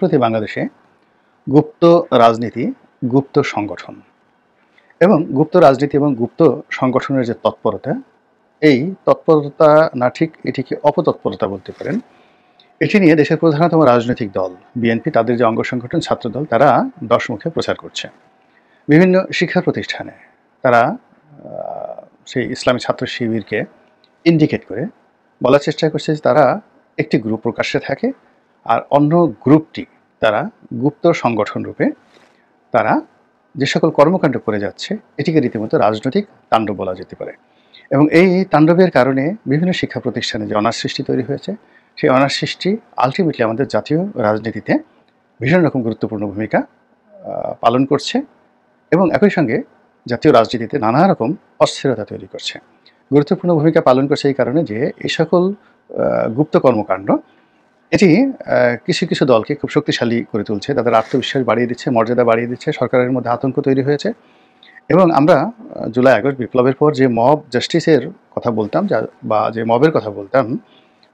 প্রতি বাংলাদেশে গুপ্ত রাজনীতি, গুপ্ত সংগঠন এবং গুপ্ত রাজনীতি এবং গুপ্ত সংগঠনের যে তৎপরতা, এই তৎপরতা না ঠিক এটিকে অপতৎপরতা বলতে পারেন। এটি নিয়ে দেশের প্রধানতম রাজনৈতিক দল বিএনপি তাদের যে অঙ্গ সংগঠন ছাত্রদল তারা দশমুখে প্রচার করছে। বিভিন্ন শিক্ষা প্রতিষ্ঠানে তারা সেই ইসলামী ছাত্র শিবিরকে ইন্ডিকেট করে বলার চেষ্টা করছে যে তারা একটি গ্রুপ প্রকাশ্যে থাকে আর অন্য গ্রুপটি তারা গুপ্ত সংগঠন রূপে তারা যে সকল কর্মকাণ্ড করে যাচ্ছে এটিকে রীতিমতো রাজনৈতিক তাণ্ডব বলা যেতে পারে। এবং এই তাণ্ডবের কারণে বিভিন্ন শিক্ষা প্রতিষ্ঠানে যে অনার সৃষ্টি তৈরি হয়েছে, সেই অনার সৃষ্টি আলটিমেটলি আমাদের জাতীয় রাজনীতিতে ভীষণ রকম গুরুত্বপূর্ণ ভূমিকা পালন করছে এবং একই সঙ্গে জাতীয় রাজনীতিতে নানা রকম অস্থিরতা তৈরি করছে। গুরুত্বপূর্ণ ভূমিকা পালন করছে এই কারণে যে এই সকল গুপ্ত কর্মকাণ্ড এটি কিছু কিছু দলকে খুব শক্তিশালী করে তুলছে, তাদের আত্মবিশ্বাস বাড়িয়ে দিচ্ছে, মর্যাদা বাড়িয়ে দিচ্ছে, সরকারের মধ্যে আতঙ্ক তৈরি হয়েছে। এবং আমরা জুলাই আগস্ট বিপ্লবের পর যে মব জাস্টিসের কথা বলতাম বা যে মবের কথা বলতাম,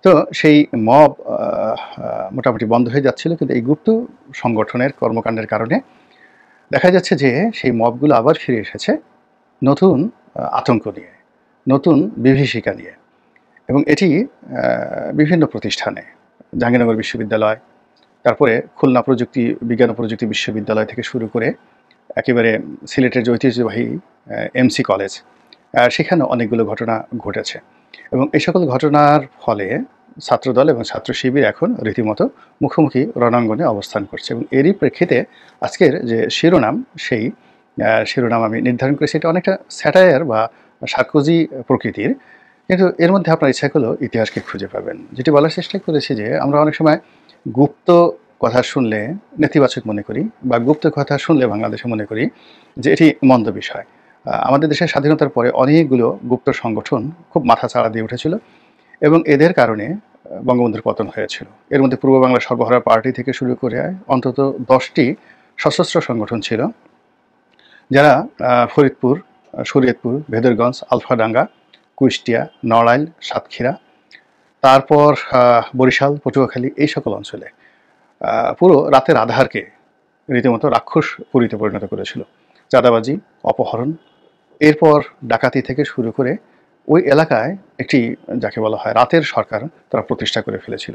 তো সেই মব মোটামুটি বন্ধ হয়ে যাচ্ছিল, কিন্তু এই গুপ্ত সংগঠনের কর্মকাণ্ডের কারণে দেখা যাচ্ছে যে সেই মবগুলো আবার ফিরে এসেছে নতুন আতঙ্ক নিয়ে, নতুন বিভীষিকা নিয়ে। এবং এটি বিভিন্ন প্রতিষ্ঠানে, জাহাঙ্গীরনগর বিশ্ববিদ্যালয়, তারপরে খুলনা বিজ্ঞান ও প্রযুক্তি বিশ্ববিদ্যালয় থেকে শুরু করে একেবারে সিলেটের যে ঐতিহ্যবাহী এমসি কলেজ, সেখানে অনেকগুলো ঘটনা ঘটেছে। এবং এই সকল ঘটনার ফলে ছাত্রদল এবং ছাত্র শিবির এখন রীতিমতো মুখোমুখি রণাঙ্গনে অবস্থান করছে। এবং এরই প্রেক্ষিতে আজকের যে শিরোনাম, সেই শিরোনাম আমি নির্ধারণ করেছি, এটা অনেকটা স্যাটায়ার বা সার্কোজি প্রকৃতির, কিন্তু এর মধ্যে আপনার ইচ্ছা করলেও ইতিহাসকে খুঁজে পাবেন। যেটি বলার চেষ্টা করেছি যে আমরা অনেক সময় গুপ্ত কথা শুনলে নেতিবাচক মনে করি, বা গুপ্ত কথা শুনলে বাংলাদেশে মনে করি যে এটি মন্দ বিষয়। আমাদের দেশের স্বাধীনতার পরে অনেকগুলো গুপ্ত সংগঠন খুব মাথাচাড়া দিয়ে উঠেছিল এবং এদের কারণে বঙ্গবন্ধুর পতন হয়েছিল। এর মধ্যে পূর্ব বাংলা সর্বহারা পার্টি থেকে শুরু করে অন্তত 10টি সশস্ত্র সংগঠন ছিল, যারা ফরিদপুর, শরীয়তপুর, ভেদরগঞ্জ, আলফাডাঙ্গা, কুষ্টিয়া, নড়াইল, সাতক্ষীরা, তারপর বরিশাল, পটুয়াখালী, এই সকল অঞ্চলে পুরো রাতের আধারকে রীতিমতো রাক্ষস পুরীতে পরিণত করেছিল। চাঁদাবাজি, অপহরণ, এরপর ডাকাতি থেকে শুরু করে ওই এলাকায় একটি যাকে বলা হয় রাতের সরকার তারা প্রতিষ্ঠা করে ফেলেছিল।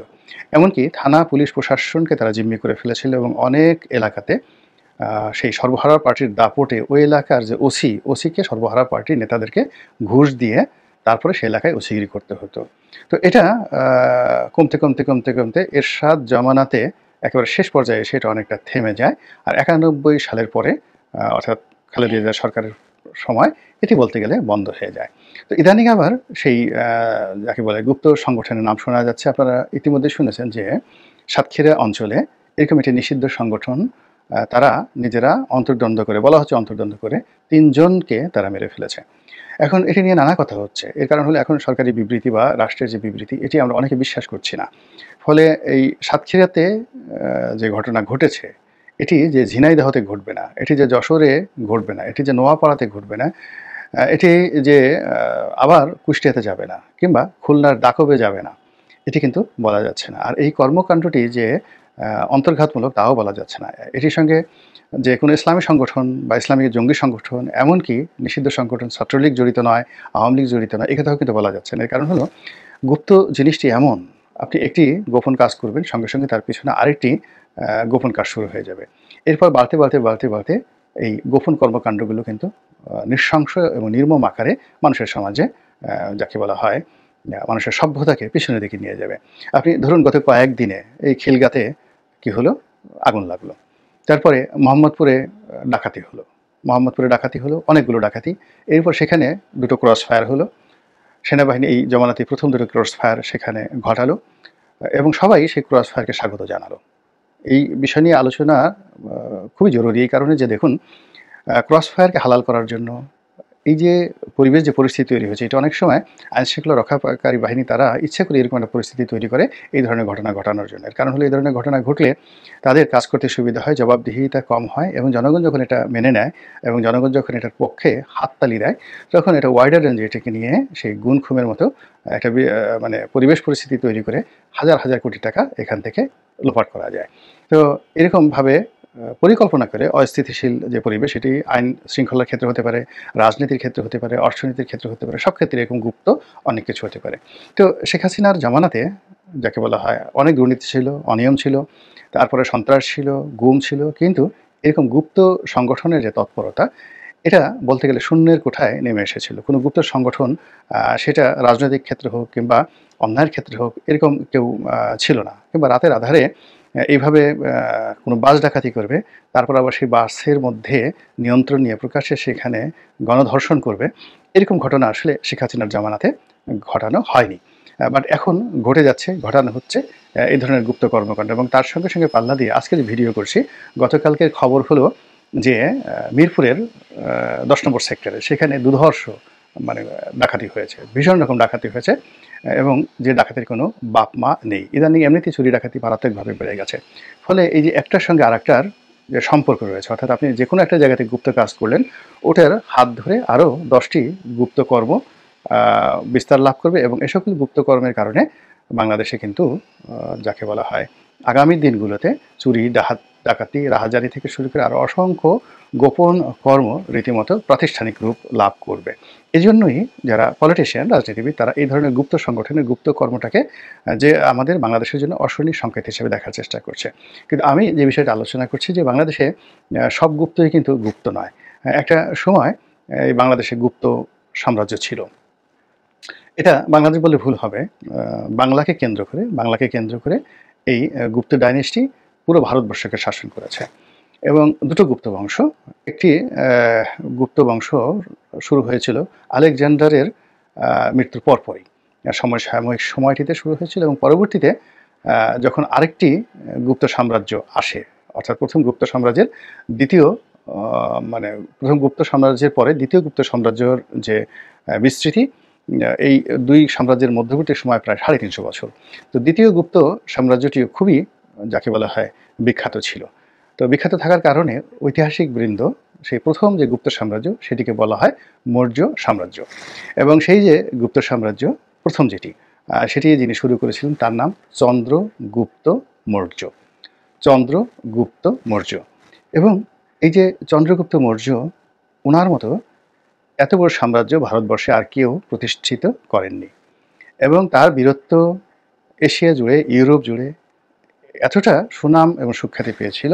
এমনকি থানা পুলিশ প্রশাসনকে তারা জিম্মি করে ফেলেছিল এবং অনেক এলাকাতে সেই সর্বহারা পার্টির দাপটে ওই এলাকার যে ওসিকে সর্বহারা পার্টির নেতাদেরকে ঘুষ দিয়ে তারপরে সেই এলাকায় ওসিগিরি করতে হতো। তো এটা কমতে কমতে কমতে কমতে এরশাদ জমানাতে একেবারে শেষ পর্যায়ে এসে এটা অনেকটা থেমে যায়। আর 91 সালের পরে অর্থাৎ খালেদা জিয়ার সরকারের সময় এটি বলতে গেলে বন্ধ হয়ে যায়। তো ইদানিং আবার সেই যাকে বলে গুপ্ত সংগঠনের নাম শোনা যাচ্ছে। আপনারা ইতিমধ্যে শুনেছেন যে সাতক্ষীরা অঞ্চলে এরকম একটি নিষিদ্ধ সংগঠন তারা নিজেরা অন্তর্দ্বন্দ্ব করে, বলা হচ্ছে অন্তর্দ্বন্দ্ব করে 3 জনকে তারা মেরে ফেলেছে। এখন এটি নিয়ে নানা কথা হচ্ছে। এর কারণ হলো এখন সরকারি বিবৃতি বা রাষ্ট্রের যে বিবৃতি, এটি আমরা অনেকে বিশ্বাস করছি না। ফলে এই সাতক্ষীরাতে যে ঘটনা ঘটেছে, এটি যে ঝিনাইদহতে ঘটবে না, এটি যে যশোরে ঘটবে না, এটি যে নোয়াপাড়াতে ঘটবে না, এটি যে আবার কুষ্টিয়াতে যাবে না, কিংবা খুলনার দাকবে যাবে না, এটি কিন্তু বলা যাচ্ছে না। আর এই কর্মকাণ্ডটি যে অন্তর্ঘাতমূলক তাও বলা যাচ্ছে না। এটির সঙ্গে যে কোনো ইসলামী সংগঠন বা ইসলামিক জঙ্গি সংগঠন, এমনকি নিষিদ্ধ সংগঠন ছাত্রলীগ জড়িত নয়, আওয়ামী লীগ জড়িত নয়, এ কথাও কিন্তু বলা যাচ্ছে না। এর কারণ হলো গুপ্ত জিনিসটি এমন, আপনি একটি গোপন কাজ করবেন, সঙ্গে সঙ্গে তার পিছনে আরেকটি গোপন কাজ শুরু হয়ে যাবে। এরপর বাড়তে বাড়তে বাড়তে বাড়তে এই গোপন কর্মকাণ্ডগুলো কিন্তু নৃশংস এবং নির্মম আকারে মানুষের সমাজে যাকে বলা হয় মানুষের সভ্যতাকে পিছনের দিকে নিয়ে যাবে। আপনি ধরুন গত কয়েকদিনে এই খিলগাতে কি হলো, আগুন লাগলো। তারপরে মোহাম্মদপুরে ডাকাতি হলো, অনেকগুলো ডাকাতি। এরপর সেখানে 2টো ক্রস ফায়ার হলো, সেনাবাহিনী এই জমানাতে প্রথম 2টো ক্রস ফায়ার সেখানে ঘটালো এবং সবাই সেই ক্রস ফায়ারকে স্বাগত জানালো। এই বিষয় নিয়ে আলোচনা খুবই জরুরি, এই কারণে যে দেখুন ক্রস ফায়ারকে হালাল করার জন্য এই যে পরিবেশ যে পরিস্থিতি তৈরি হয়েছে, এটা অনেক সময় আইনশৃঙ্খলা রক্ষাকারী বাহিনী তারা ইচ্ছা করে এরকম একটা পরিস্থিতি তৈরি করে এই ধরনের ঘটনা ঘটানোর জন্য। এর কারণ হলো এই ধরনের ঘটনা ঘটলে তাদের কাজ করতে সুবিধা হয়, জবাবদিহিতা কম হয় এবং জনগণ যখন এটা মেনে নেয় এবং জনগণ যখন এটার পক্ষে হাততালি দেয়, তখন এটা ওয়াইডার রেঞ্জে এটাকে নিয়ে সেই গুম খুমের মতো একটা মানে পরিবেশ পরিস্থিতি তৈরি করে হাজার হাজার কোটি টাকা এখান থেকে লোপাট করা যায়। তো এরকমভাবে পরিকল্পনা করে অস্থিতিশীল যে পরিবেশ, এটি আইন শৃঙ্খলার ক্ষেত্রে হতে পারে, রাজনীতির ক্ষেত্রে হতে পারে, অর্থনীতির ক্ষেত্রে হতে পারে, সব ক্ষেত্রে এরকম গুপ্ত অনেক কিছু হতে পারে। তো শেখ হাসিনার জামানাতে যাকে বলা হয় অনেক দুর্নীতি ছিল, অনিয়ম ছিল, তারপরে সন্ত্রাস ছিল, গুম ছিল, কিন্তু এরকম গুপ্ত সংগঠনের যে তৎপরতা, এটা বলতে গেলে শূন্যের কোঠায় নেমে এসেছিল। কোনো গুপ্ত সংগঠন সেটা রাজনৈতিক ক্ষেত্রে হোক কিংবা অন্যায়ের ক্ষেত্রে হোক, এরকম কেউ ছিল না। কিংবা রাতের আধারে এইভাবে কোনো বাস ডাকাতি করবে, তারপর আবার সেই বাসের মধ্যে নিয়ন্ত্রণ নিয়ে প্রকাশ্যে সেখানে গণধর্ষণ করবে, এরকম ঘটনা আসলে শেখ হাসিনার জামানাতে ঘটানো হয়নি। বাট এখন ঘটে যাচ্ছে, ঘটানো হচ্ছে এই ধরনের গুপ্ত কর্মকাণ্ড। এবং তার সঙ্গে সঙ্গে পাল্লা দিয়ে আজকে যে ভিডিও করছি, গতকালকের খবর হলো যে মিরপুরের 10 নম্বর সেক্টরে সেখানে দুর্ধর্ষ মানে ডাকাতি হয়েছে, ভীষণ রকম ডাকাতি হয়েছে এবং যে ডাকাতির কোনো বাপ মা নেই। ইদানিং এমনিতেই চুরি ডাকাতি মারাত্মকভাবে বেড়ে গেছে। ফলে এই যে একটার সঙ্গে আরেকটার যে সম্পর্ক রয়েছে, অর্থাৎ আপনি যে কোনো একটা জায়গাতে গুপ্ত কাজ করলেন, ওটার হাত ধরে আরও 10টি গুপ্তকর্ম বিস্তার লাভ করবে এবং এ সকল গুপ্তকর্মের কারণে বাংলাদেশে কিন্তু যাকে বলা হয় আগামী দিনগুলোতে চুরি, ডাকাতি, রাহাজানি থেকে শুরু করে আরও অসংখ্য গোপন কর্ম রীতিমতো প্রাতিষ্ঠানিক রূপ লাভ করবে। এজন্যই যারা পলিটিশিয়ান, রাজনীতিবিদ, তারা এই ধরনের গুপ্ত সংগঠনের গুপ্ত কর্মটাকে যে আমাদের বাংলাদেশের জন্য অশনি সংকেত হিসেবে দেখার চেষ্টা করছে। কিন্তু আমি যে বিষয়টা আলোচনা করছি যে বাংলাদেশে সব গুপ্তই কিন্তু গুপ্ত নয়। একটা সময় এই বাংলাদেশে গুপ্ত সাম্রাজ্য ছিল। এটা বাংলাদেশ বললে ভুল হবে। বাংলাকে কেন্দ্র করে এই গুপ্ত ডাইনেস্টি পুরো ভারতবর্ষকে শাসন করেছে এবং দুটো গুপ্ত বংশ। একটি গুপ্ত বংশ শুরু হয়েছিল আলেকজান্ডারের মৃত্যুর পরপরই, সাময়িক সময়টিতে শুরু হয়েছিল এবং পরবর্তীতে যখন আরেকটি গুপ্ত সাম্রাজ্য আসে, অর্থাৎ প্রথম গুপ্ত সাম্রাজ্যের দ্বিতীয় মানে প্রথম গুপ্ত সাম্রাজ্যের পরে দ্বিতীয় গুপ্ত সাম্রাজ্যের যে বিস্তৃতি, এই দুই সাম্রাজ্যের মধ্যবর্তী সময় প্রায় 350 বছর। তো দ্বিতীয় গুপ্ত সাম্রাজ্যটিও খুবই যাকে বলা হয় বিখ্যাত ছিল। তো বিখ্যাত থাকার কারণে ঐতিহাসিক বৃন্দ সেই প্রথম যে গুপ্ত সাম্রাজ্য সেটিকে বলা হয় মৌর্য সাম্রাজ্য। এবং সেই যে গুপ্ত সাম্রাজ্য প্রথম যেটি, সেটি যিনি শুরু করেছিলেন তার নাম চন্দ্রগুপ্ত মৌর্য। চন্দ্রগুপ্ত মৌর্য। এবং এই যে চন্দ্রগুপ্ত মৌর্য, ওনার মতো এত বড় সাম্রাজ্য ভারতবর্ষে আর কেউ প্রতিষ্ঠিত করেননি এবং তার বীরত্ব এশিয়া জুড়ে, ইউরোপ জুড়ে এতটা সুনাম এবং সুখ্যাতি পেয়েছিল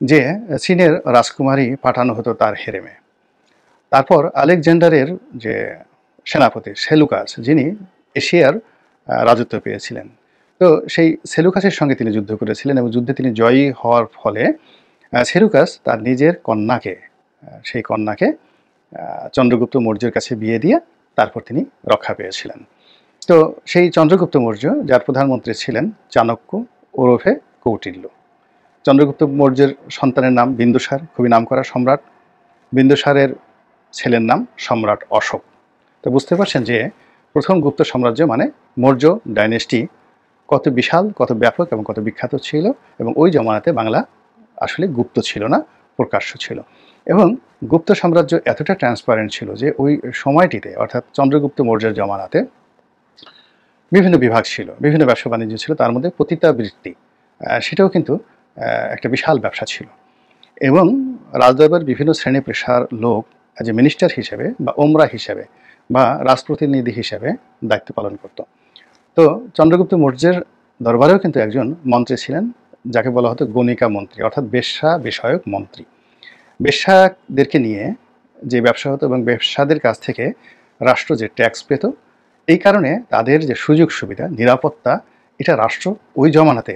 যে চীনের রাজকুমারী পাঠানো হতো তার হেরেমে। তারপর আলেকজান্ডারের যে সেনাপতি সেলুকাস, যিনি এশিয়ার রাজত্ব পেয়েছিলেন, তো সেই সেলুকাসের সঙ্গে তিনি যুদ্ধ করেছিলেন এবং যুদ্ধে তিনি জয়ী হওয়ার ফলে সেলুকাস তার নিজের কন্যাকে, সেই কন্যাকে চন্দ্রগুপ্ত মৌর্যের কাছে বিয়ে দিয়ে তারপর তিনি রক্ষা পেয়েছিলেন। তো সেই চন্দ্রগুপ্ত মৌর্য, যার প্রধানমন্ত্রী ছিলেন চাণক্য ওরফে কৌটিল্য। চন্দ্রগুপ্ত মৌর্যের সন্তানের নাম বিন্দুসার, খুবই নামকরা সম্রাট। বিন্দুসারের ছেলের নাম সম্রাট অশোক। তো বুঝতে পারছেন যে প্রথম গুপ্ত সাম্রাজ্য মানে মৌর্য ডাইনেস্টি কত বিশাল, কত ব্যাপক এবং কত বিখ্যাত ছিল। এবং ওই জমানাতে বাংলা আসলে গুপ্ত ছিল না, প্রকাশ্য ছিল। এবং গুপ্ত সাম্রাজ্য এতটা ট্রান্সপারেন্ট ছিল যে ওই সময়টিতে, অর্থাৎ চন্দ্রগুপ্ত মৌর্যের জমানাতে বিভিন্ন বিভাগ ছিল, বিভিন্ন ব্যবসা বাণিজ্য ছিল, তার মধ্যে পতিতাবৃত্তি সেটাও কিন্তু একটা বিশাল ব্যবসা ছিল। এবং রাজদরবার বিভিন্ন শ্রেণী পেশার লোক যে মিনিস্টার হিসেবে বা ওমরা হিসেবে বা রাজপ্রতিনিধি হিসেবে দায়িত্ব পালন করত। তো চন্দ্রগুপ্ত মৌর্যের দরবারেও কিন্তু একজন মন্ত্রী ছিলেন, যাকে বলা হতো গণিকা মন্ত্রী, অর্থাৎ বেশ্যা বিষয়ক মন্ত্রী। বেশ্যাদেরকে নিয়ে যে ব্যবসা হতো এবং ব্যবসাদের কাছ থেকে রাষ্ট্র যে ট্যাক্স পেত, এই কারণে তাদের যে সুযোগ সুবিধা, নিরাপত্তা, এটা রাষ্ট্র ওই জমানাতে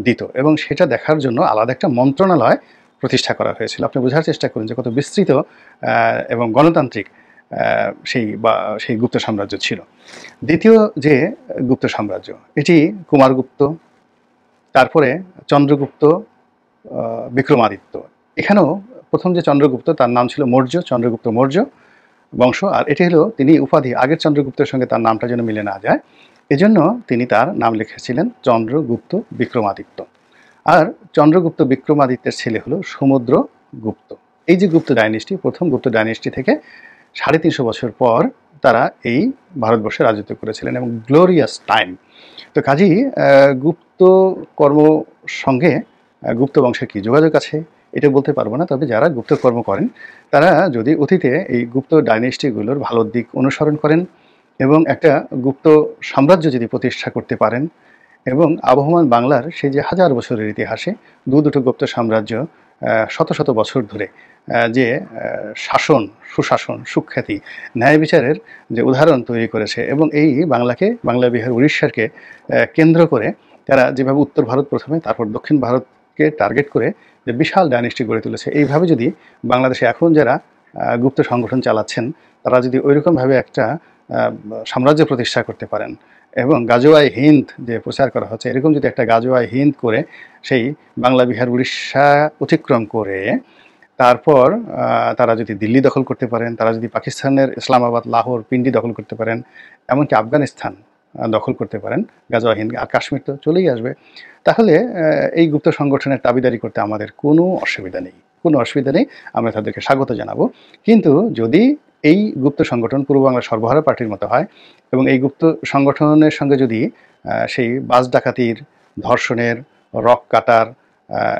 দিত এবং সেটা দেখার জন্য আলাদা একটা মন্ত্রণালয় প্রতিষ্ঠা করা হয়েছিল। আপনি বোঝার চেষ্টা করুন যে কত বিস্তৃত এবং গণতান্ত্রিক সেই গুপ্ত সাম্রাজ্য ছিল। দ্বিতীয় যে গুপ্ত সাম্রাজ্য, এটি কুমারগুপ্ত, তারপরে চন্দ্রগুপ্ত, বিক্রমাদিত্য। এখানেও প্রথম যে চন্দ্রগুপ্ত তার নাম ছিল মৌর্য, চন্দ্রগুপ্ত মৌর্য। বংশ। আর এটি হলো তিনি উপাধি, আগের চন্দ্রগুপ্তের সঙ্গে তার নামটা যেন মিলে না যায়, এজন্য তিনি তার নাম লিখেছিলেন চন্দ্রগুপ্ত বিক্রমাদিত্য। আর চন্দ্রগুপ্ত বিক্রমাদিত্যের ছেলে হলো সমুদ্রগুপ্ত। এই যে গুপ্ত ডাইনেস্টি, প্রথম গুপ্ত ডাইনেস্টি থেকে 350 বছর পর তারা এই ভারতবর্ষে রাজত্ব করেছিলেন এবং গ্লোরিয়াস টাইম। তো কাজেই গুপ্ত কর্ম সঙ্গে গুপ্ত বংশের কী যোগাযোগ আছে এটা বলতে পারবো না, তবে যারা গুপ্ত কর্ম করেন তারা যদি অতীতে এই গুপ্ত ডাইনেস্টিগুলোর ভালো দিক অনুসরণ করেন এবং একটা গুপ্ত সাম্রাজ্য যদি প্রতিষ্ঠা করতে পারেন, এবং আবহমান বাংলার সেই যে হাজার বছরের ইতিহাসে দুটো গুপ্ত সাম্রাজ্য শত শত বছর ধরে যে শাসন, সুশাসন, সুখ্যাতি, ন্যায় বিচারের যে উদাহরণ তৈরি করেছে, এবং এই বাংলাকে, বাংলা, বিহার, উড়িষ্যাকে কেন্দ্র করে তারা যেভাবে উত্তর ভারত প্রথমে, তারপর দক্ষিণ ভারতকে টার্গেট করে যে বিশাল ডাইনেস্টি গড়ে তুলেছে, এইভাবে যদি বাংলাদেশে এখন যারা গুপ্ত সংগঠন চালাচ্ছেন তারা যদি ওইরকমভাবে একটা সাম্রাজ্য প্রতিষ্ঠা করতে পারেন এবং গাজোয়াই হিন্দ যে প্রচার করা হচ্ছে, এরকম যদি একটা গাজোয়াই হিন্দ করে সেই বাংলা, বিহার, উড়িষ্যা অতিক্রম করে তারপর তারা যদি দিল্লি দখল করতে পারেন, তারা যদি পাকিস্তানের ইসলামাবাদ, লাহোর, পিন্ডি দখল করতে পারেন, এমনকি আফগানিস্তান দখল করতে পারেন, গাজোয়া হিন্দ, আর কাশ্মীর তো চলেই আসবে, তাহলে এই গুপ্ত সংগঠনের দাবিদারি করতে আমাদের কোনো অসুবিধা নেই, কোনো অসুবিধা নেই, আমরা তাদেরকে স্বাগত জানাবো। কিন্তু যদি এই গুপ্ত সংগঠন পূর্ব বাংলা সর্বহারা পার্টির মতো হয় এবং এই গুপ্ত সংগঠনের সঙ্গে যদি সেই বাস ডাকাতির, ধর্ষণের, রক কাটার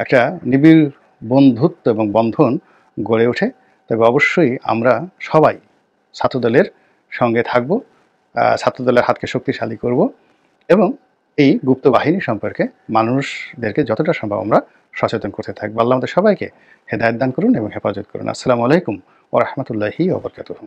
একটা নিবিড় বন্ধুত্ব এবং বন্ধন গড়ে ওঠে, তবে অবশ্যই আমরা সবাই ছাত্রদলের সঙ্গে থাকব, ছাত্রদলের হাতকে শক্তিশালী করব এবং এই গুপ্ত বাহিনী সম্পর্কে মানুষদেরকে যতটা সম্ভব আমরা সচেতন করতে থাকবো। আল্লাহ আমাদের সবাইকে হেদায়েত দান করুন এবং হেফাজত করুন। আসসালামু আলাইকুম ওয়া রাহমাতুল্লাহি ওয়া বারাকাতুহু।